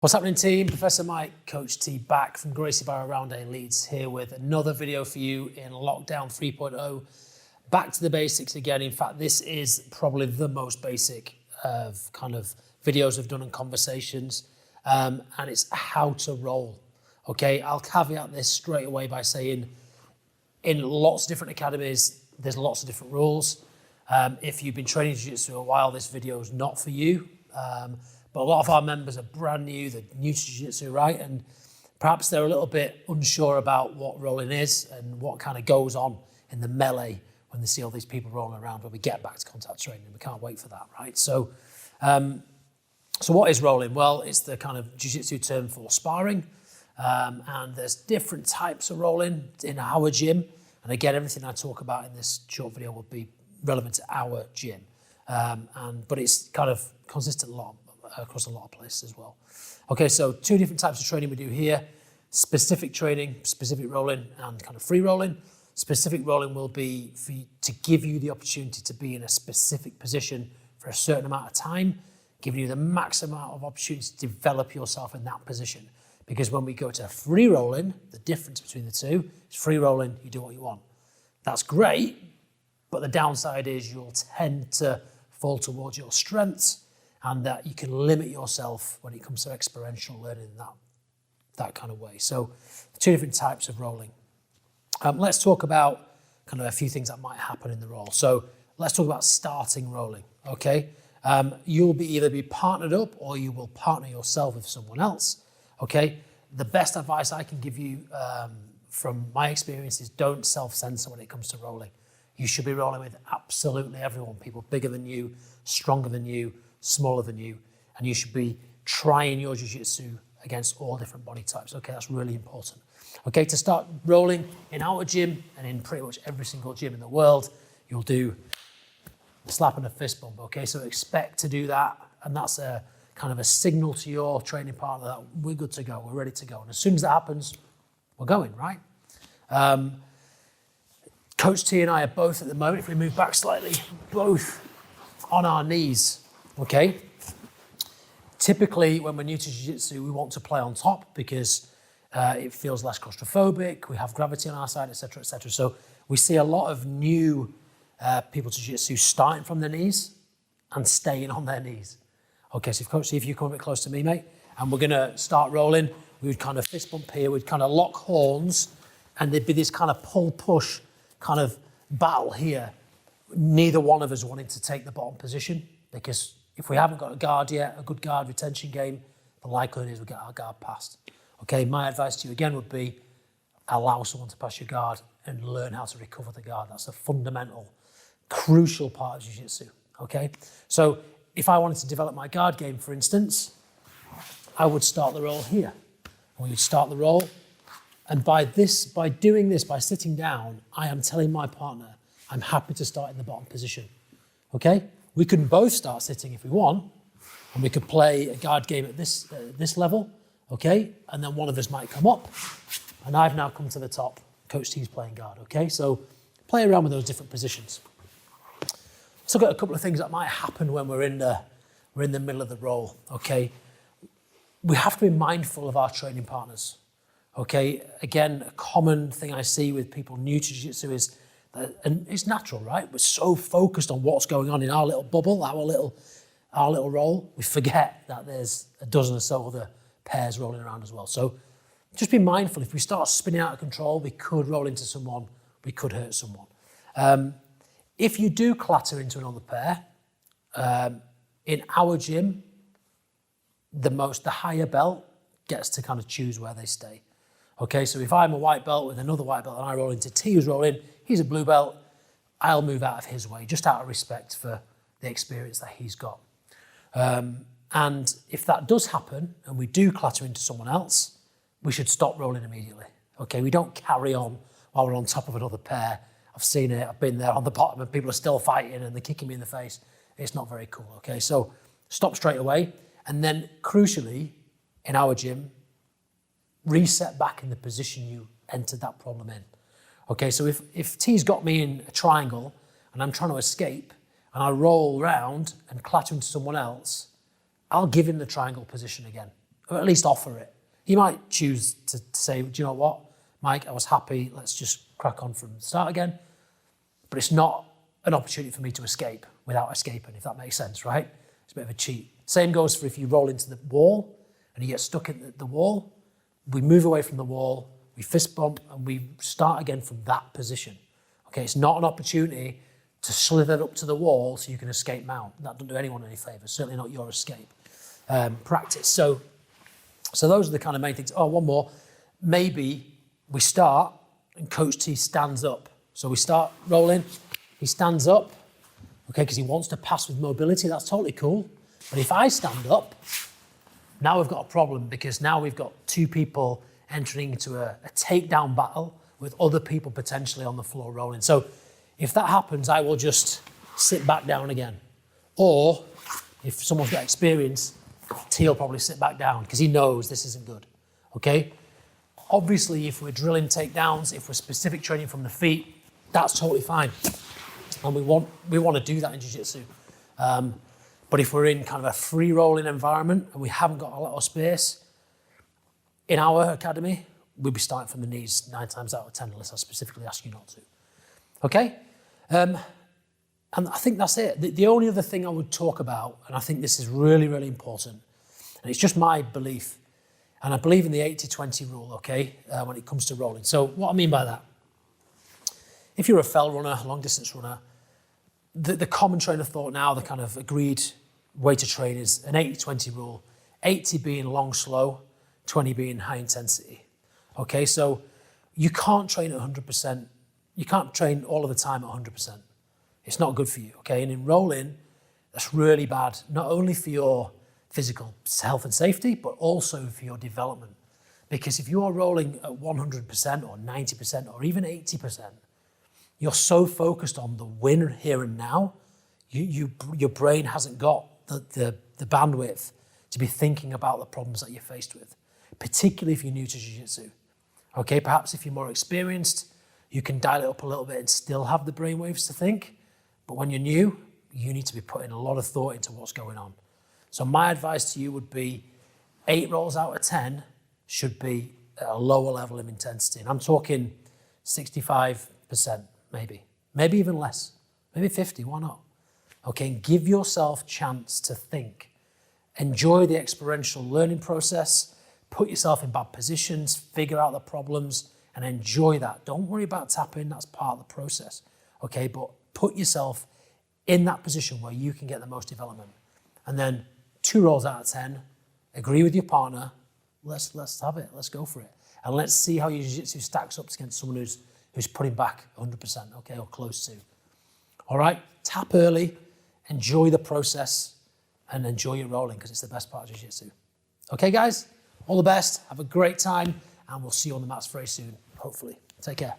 What's happening, team? Professor Mike, Coach T, back from Gracie Barra Round A Leeds, here with another video for you in Lockdown 3.0. Back to the basics again. In fact, this is probably the most basic of kind of videos I've done and conversations, and it's how to roll. Okay, I'll caveat this straight away by saying in lots of different academies, there's lots of different rules. If you've been training jiu-jitsu a while, this video is not for you. But a lot of our members are brand new, they're new to jiu-jitsu, right? And perhaps they're a little bit unsure about what rolling is and what kind of goes on in the melee when they see all these people rolling around when we get back to contact training. We can't wait for that, right? So what is rolling? Well, it's the kind of jiu-jitsu term for sparring. And there's different types of rolling in our gym. And again, everything I talk about in this short video will be relevant to our gym. But it's kind of consistent across a lot of places as well. Okay, so two different types of training we do here. Specific training, specific rolling, and kind of free rolling. Specific rolling will be to give you the opportunity to be in a specific position for a certain amount of time, giving you the maximum amount of opportunity to develop yourself in that position. Because when we go to free rolling, the difference between the two is free rolling, you do what you want. That's great, but the downside is you'll tend to fall towards your strengths, and that you can limit yourself when it comes to experiential learning in that kind of way. So two different types of rolling. Let's talk about kind of a few things that might happen in the roll. So let's talk about starting rolling, okay? You'll either be partnered up or you will partner yourself with someone else, okay? The best advice I can give you from my experience is don't self-censor when it comes to rolling. You should be rolling with absolutely everyone, people bigger than you, stronger than you, smaller than you, and you should be trying your jiu-jitsu against all different body types. Okay, that's really important. Okay, to start rolling in our gym and in pretty much every single gym in the world, you'll do a slap and a fist bump. Okay, so expect to do that, and that's a kind of a signal to your training partner that we're good to go, we're ready to go. And as soon as that happens, we're going, right? Coach T and I are both at the moment, if we move back slightly, both on our knees. Okay, typically when we're new to jiu-jitsu, we want to play on top because it feels less claustrophobic, we have gravity on our side, etc., etc. So we see a lot of new people to jiu-jitsu starting from their knees and staying on their knees. Okay, so Coach, see if you come a bit close to me, mate, and we're gonna start rolling. We would kind of fist bump here, we'd kind of lock horns, and there'd be this kind of pull-push kind of battle here. Neither one of us wanting to take the bottom position, because if we haven't got a guard yet, a good guard retention game, the likelihood is we'll get our guard passed. Okay, my advice to you again would be allow someone to pass your guard and learn how to recover the guard. That's a fundamental, crucial part of jiu-jitsu, okay? So if I wanted to develop my guard game, for instance, I would start the roll here. We would start the roll, and by doing this, by sitting down, I am telling my partner, I'm happy to start in the bottom position, okay? We can both start sitting if we want, and we could play a guard game at this level, okay? And then one of us might come up, and I've now come to the top. Coach T's playing guard, okay? So play around with those different positions. Let's look at a couple of things that might happen when we're in the middle of the roll, okay? We have to be mindful of our training partners, okay? Again, a common thing I see with people new to jiu-jitsu is, and it's natural, right? We're so focused on what's going on in our little bubble, our little roll, we forget that there's a dozen or so other pairs rolling around as well. So just be mindful. If we start spinning out of control, we could roll into someone, we could hurt someone. If you do clatter into another pair, in our gym, the higher belt gets to kind of choose where they stay. Okay, so if I'm a white belt with another white belt and I roll into T who's rolling, he's a blue belt, I'll move out of his way, just out of respect for the experience that he's got. And if that does happen, and we do clatter into someone else, we should stop rolling immediately. Okay, we don't carry on while we're on top of another pair. I've seen it, I've been there on the bottom and people are still fighting and they're kicking me in the face. It's not very cool, okay? So stop straight away. And then crucially, in our gym, reset back in the position you entered that problem in. Okay, so if T's got me in a triangle and I'm trying to escape and I roll around and clatter into someone else, I'll give him the triangle position again. or at least offer it. He might choose to say, do you know what, Mike, I was happy, let's just crack on from the start again. But it's not an opportunity for me to escape without escaping, if that makes sense, right? It's a bit of a cheat. Same goes for if you roll into the wall and you get stuck in the wall. We move away from the wall, we fist bump, and we start again from that position. Okay, it's not an opportunity to slither up to the wall so you can escape mount. That doesn't do anyone any favours, certainly not your escape practice. So those are the kind of main things. Oh, one more. Maybe we start and Coach T stands up. So we start rolling, he stands up, okay, because he wants to pass with mobility. That's totally cool. But if I stand up, now we've got a problem, because now we've got two people entering into a takedown battle with other people potentially on the floor rolling. So if that happens, I will just sit back down again. Or if someone's got experience, T will probably sit back down because he knows this isn't good, okay? Obviously, if we're drilling takedowns, if we're specific training from the feet, that's totally fine. And we want to do that in jiu-jitsu. But if we're in kind of a free rolling environment and we haven't got a lot of space, in our academy, we'd be starting from the knees 9 times out of 10, unless I specifically ask you not to. Okay? And I think that's it. The only other thing I would talk about, and I think this is really, really important, and it's just my belief, and I believe in the 80-20 rule, okay, when it comes to rolling. So what I mean by that, if you're a fell runner, long distance runner, the common train of thought now, the kind of agreed way to train is an 80-20 rule, 80 being long, slow, 20 being high intensity. Okay, so you can't train at 100%. You can't train all of the time at 100%. It's not good for you, okay? And in rolling, that's really bad, not only for your physical health and safety, but also for your development. Because if you are rolling at 100% or 90% or even 80%, you're so focused on the win here and now, your brain hasn't got the bandwidth to be thinking about the problems that you're faced with, particularly if you're new to jiu-jitsu. Okay, perhaps if you're more experienced, you can dial it up a little bit and still have the brainwaves to think. But when you're new, you need to be putting a lot of thought into what's going on. So my advice to you would be 8 rolls out of 10 should be at a lower level of intensity. And I'm talking 65%, maybe even less, maybe 50, why not? Okay, and give yourself chance to think. Enjoy the experiential learning process, put yourself in bad positions, figure out the problems, and enjoy that. Don't worry about tapping, that's part of the process. Okay, but put yourself in that position where you can get the most development. And then 2 rolls out of 10, agree with your partner, let's have it, let's go for it. And let's see how your jiu-jitsu stacks up against someone who's putting back 100%, okay, or close to. All right, tap early, enjoy the process, and enjoy your rolling, because it's the best part of jiu-jitsu. Okay, guys, all the best, have a great time, and we'll see you on the mats very soon, hopefully. Take care.